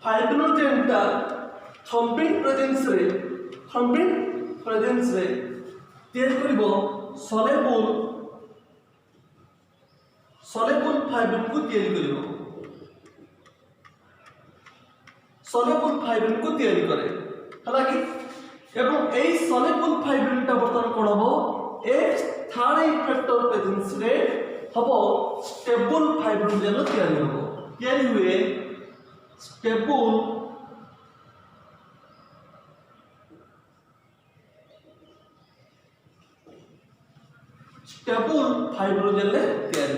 फाइब्रिनोजेन ता थ्रोम्बिन प्रेजेंस रे तैयार करिवो सॉल्युबल फाइब्रिन को तैयारी करिवो सॉल्युबल फाइब्रिन को तैयारी करे हालांकि एवं एई सॉल्युबल फाइब्रिन ता बर्तन कोन हबो x third I factor presence रे हबो स्टेबल फाइब्रिनोजेन तैयारी हुए स्टेबल फाइब्रिनोजेन ले तैयारी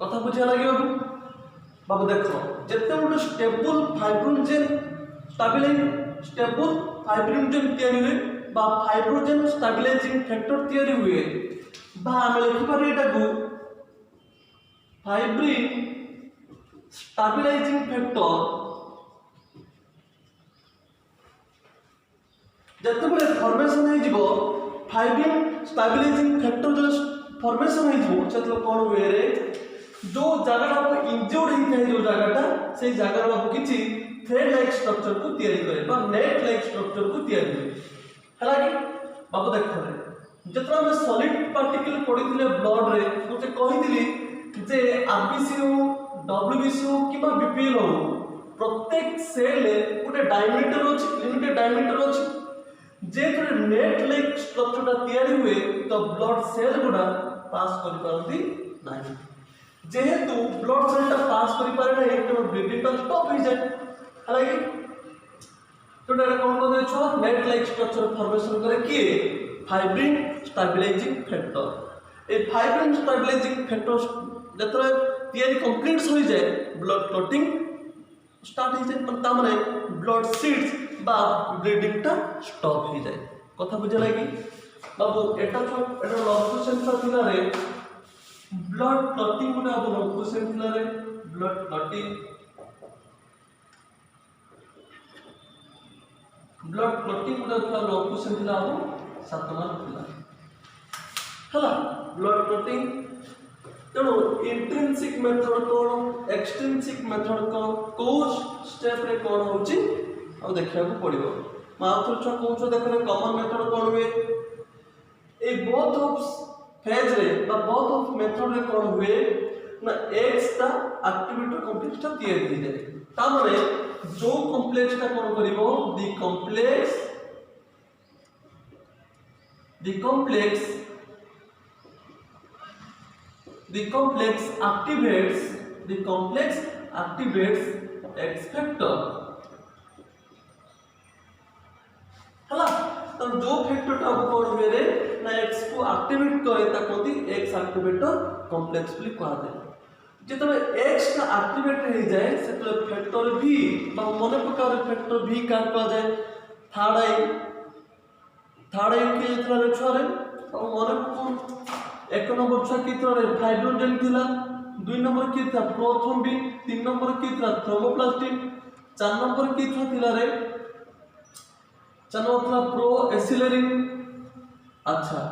कथा बुझिया लागियो बाबू देखो जते बड़ स्टेबल फाइब्रिनोजेन तैयारी हुए बा फाइब्रिनोजेन स्टेबलाइजिंग फैक्टर तैयारी हुए बा हम लिखि पारे एटा को फाइब्रिन स्टेबलाइजिंग फैक्टर जते बड़े फॉर्मेशन हो जिवो फाइब्रिन स्टेबलाइजिंग फैक्टर जो फॉर्मेशन हो सेतलो कोन हुए रे जो जगह को इंजर्ड ही थाए जो जगहटा से जगह बाबू किछि थ्रेड लाइक स्ट्रक्चर को तैयारी करे बा नेट लाइक स्ट्रक्चर को तैयारी करे हला कि बाबू देखो रे जतरा में सॉलिड पार्टिकल पडिथिले ब्लड रे मुझे कहिथिली जे आरबीसी हो डब्ल्यूबीसी हो किबा बीपीएल हो प्रत्येक सेल ले गोटे डायमीटर अछि लिमिटेड डायमीटर अछि जे थोड़े नेट लाइक स्ट्रक्चर तैयारी हुए तो ब्लड सेल गुडा पास करि पारती नाही जेहेतु ब्लड सेल पास करि पारे ना एक ब्लीडिंग का स्टॉप हो जाए हालांकि तो डेटा कौन को देछो नेट लाइक स्ट्रक्चर फॉर्मेशन करे किए फाइब्रिन स्टेबलाइजिंग फैक्टर ए फाइब्रिन स्टेबलाइजिंग फैक्टर जतरा तैयारी कंप्लीट हो जाए ब्लड क्लॉटिंग स्टार्ट हो जाए मतलब माने ब्लड सीड्स बा ब्लीडिंग टा स्टॉप हो जाए कथा बुझे लागी बाबू एटा लॉन्ग क्वेश्चन था थिला रे ब्लड क्लॉटिंग गुना अब लॉन्ग क्वेश्चन थिला रे ब्लड क्लॉटिंग गुना था लॉन्ग क्वेश्चन थिला अब 7 मार्क थिला हला ब्लड क्लॉटिंग तेणु इंट्रिंसिक मेथड कौन एक्सट्रिंसिक मेथड कौन को स्टेप रे कौन होची अब देखिया को पड़िबो माउथ छ कोछ देखले कॉमन मेथड कौन हुए ए बोथ ऑफ फेज रे बा बोथ ऑफ मेथड रे कौन हुए ना एक्स ता एक्टिवेटर कॉम्प्लेक्स ता तैयार दी जाए ता माने जो कॉम्प्लेक्स ता कौन करिवो दी complex activates X factor हला तो जो फैक्टर टा कौन हुए रे ना X को एक्टिवेट करे ता कोती X एक्टिवेटर कॉम्प्लेक्स भी कहा जाए जेतबे X का एक्टिवेट हो जाए सेतबे फैक्टर V बा मने प्रकार फैक्टर V का कहा जाए थर्ड आई के जेतला रे छोरे और मने कोन एक नंबर छा कितना रे फाइब्रोजेन थिला 2 नंबर की था प्रोथ्रोम्बिन 3 नंबर की था थ्रोम्बोप्लास्टिन 4 नंबर की थिला रे 4 नंबर था प्रो एसिलेरिन अच्छा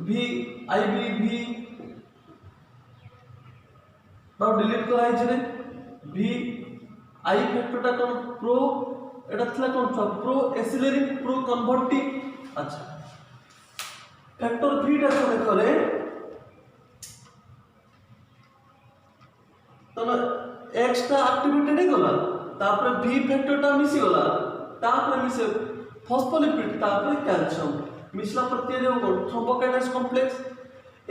भी आईबी बा डिलीट कराई छे भी आई फैक्टरटा कोन प्रो एटा थिला कोन छ प्रो एसिलेरिन प्रो कन्वर्टिंग अच्छा फैक्टर 3 टा को देखले तो x टा एक्टिवेटेड नहीं गला तापर v फैक्टर टा मिसी गला तापर मिसे फॉस्फोलिपिड तापर कैल्शियम मिसला प्रत्यय रे थ्रोम्बोकाइनेस कॉम्प्लेक्स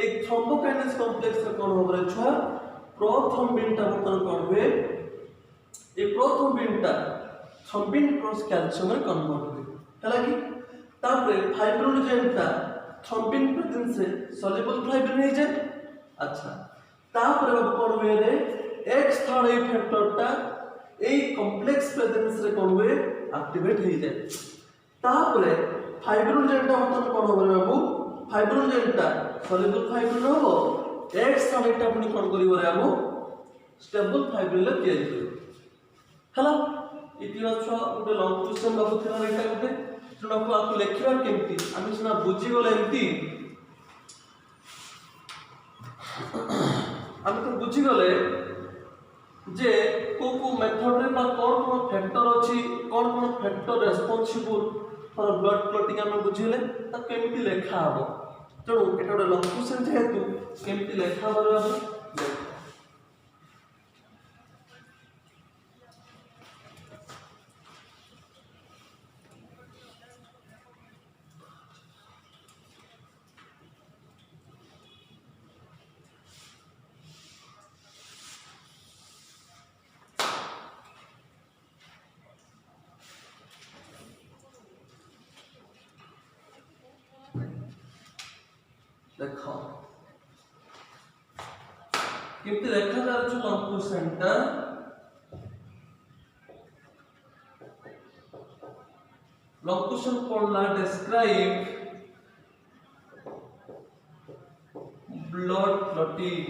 एक थ्रोम्बोकाइनेस कॉम्प्लेक्स रे कोन होबरे छ प्रोथ्रोम्बिन टा बर्तन कोन हुए ए प्रोथ्रोम्बिन टा थ्रोम्बिन क्रॉस कैल्शियम में कन्वर्ट हुए हला कि तापर फाइब्रोजेन टा थ्रोम्बिन प्रेजेंस से सॉल्युबल फाइब्रिन हो जाए अच्छा तापर अब कोन हुए रे एक्स थर्ड ए फैक्टर टा ए कॉम्प्लेक्स प्रेजेंस रे कोन हुए एक्टिवेट हो जाए तापर फाइब्रोजेन टा मतलब कोन होबे बाबू फाइब्रोजेन टा सॉल्युबल फाइब्रिन हो एक्स थर्ड एटा अपनी कोन करिवो रे बाबू स्टेबल फाइब्रिन ले तैयारी करिवो हला इतिहास गोटे लॉन्ग क्वेश्चन बाबू थिला एटा गोटे को आपको लेखिबा केमती आमी सिना बुझी गले एमती आमी तो बुझी गले जे को मेथड रे बा कोन फैक्टर अछि कोन factor responsible for blood clotting आमी बुझिले त केमती लेखा हबो तेणु एटा गोटे लॉन्ग क्वेश्चन जेहेतु केमती लेखा हबो देखो किंतु देखा जा रहा लॉन्ग क्वेश्चन टा लॉन्ग क्वेश्चन पढ़ला डिस्क्राइब ब्लड क्लॉटिंग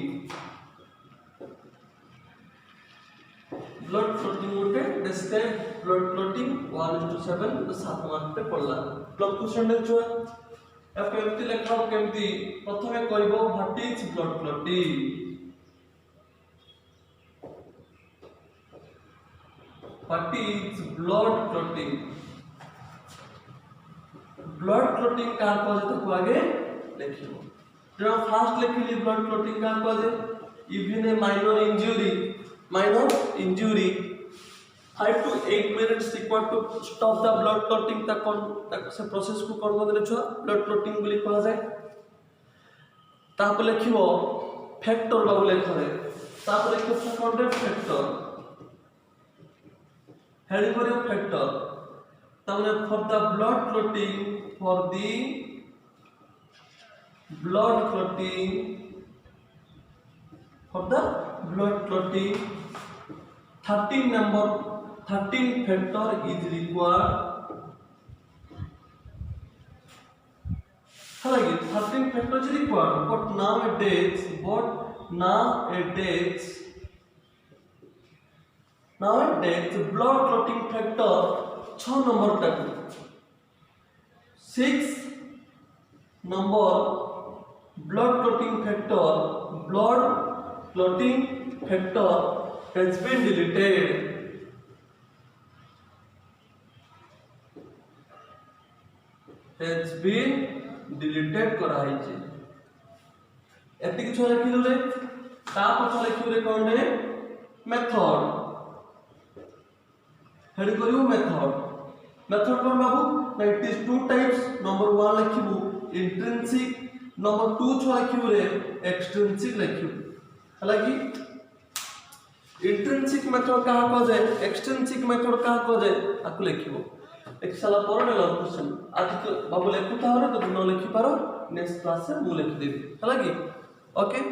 गोटे डिस्क्राइब ब्लड क्लॉटिंग 1:7 तो 7 मार्क पे पढ़ला लॉन्ग क्वेश्चन जो या केमती लेखा केमती प्रथमे कहबो what is blood clotting what is blood clotting blood clotting का कहे तो आगे लिखिबो जो फास्ट लिखिली ब्लड क्लॉटिंग का कहे even a minor injury 5 to 8 minutes required to stop the blood clotting तक से प्रोसेस को कौन कहते छुआ ब्लड क्लॉटिंग बोली कहा जाए तापर लिखिबो फैक्टर बाबू लेखरे तापर लिखिबो सेकेंडरी फैक्टर हेड करियो फैक्टर तापर for the blood clotting for the blood clotting for the blood clotting 13 factor is required हालांकि 13 factor is required but nowadays blood clotting factor 6 number तक 6 number blood clotting factor has been deleted करा है जे एतिक छ लिखि दले ता पछ लिखि रे कोन रे मेथड हेड करियो मेथड कोन बाबू ना it is two types number 1 लिखिबू इंट्रिंसिक नंबर 2 छ लिखिबू रे एक्सट्रिंसिक लिखिबू हालांकि इंट्रिंसिक मेथड कहा को जाय एक्सट्रिंसिक मेथड कहा को जाय आकु लिखिबो एक साला पर ने क्वेश्चन आज बाबू लिखुता हो तो न लिखि पारो नेक्स्ट क्लास से मु लिखि देबी हालांकि ओके